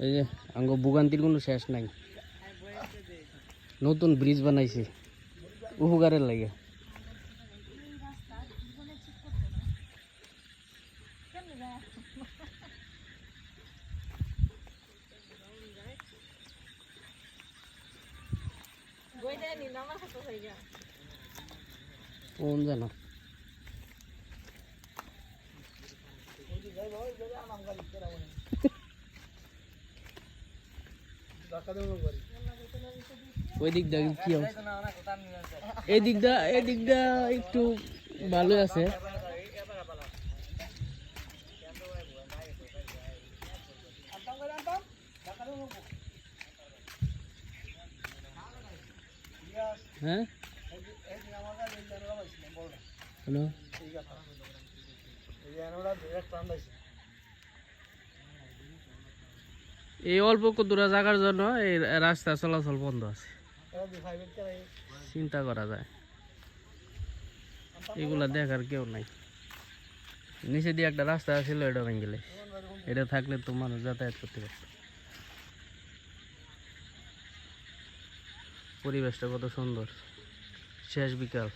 এই যে আঙ্গ ভোগান্তির কোনো শেষ নাই। নতুন ব্রিজ বানাইছে উপকারের লাগে। কোন জানো ওই দিকটা কি এদিকটা একটু ভালো আছে। হ্যাঁ এই অল্প কতটা জায়গার জন্য এই রাস্তা চলাচল বন্ধ আছে। চিন্তা করা যায়, এগুলা দেখার কেউ নাই। নিচে দিয়ে একটা রাস্তা ছিল, এটা ভেঙে গেলে, এটা থাকলে তো মানুষ যাতায়াত করতে পারত। পরিবেশটা কত সুন্দর, শেষ বিকাল।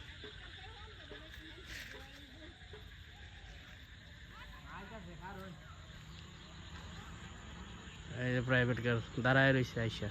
এই যে প্রাইভেট কার দাঁড়ায় রয়েছে আইসা।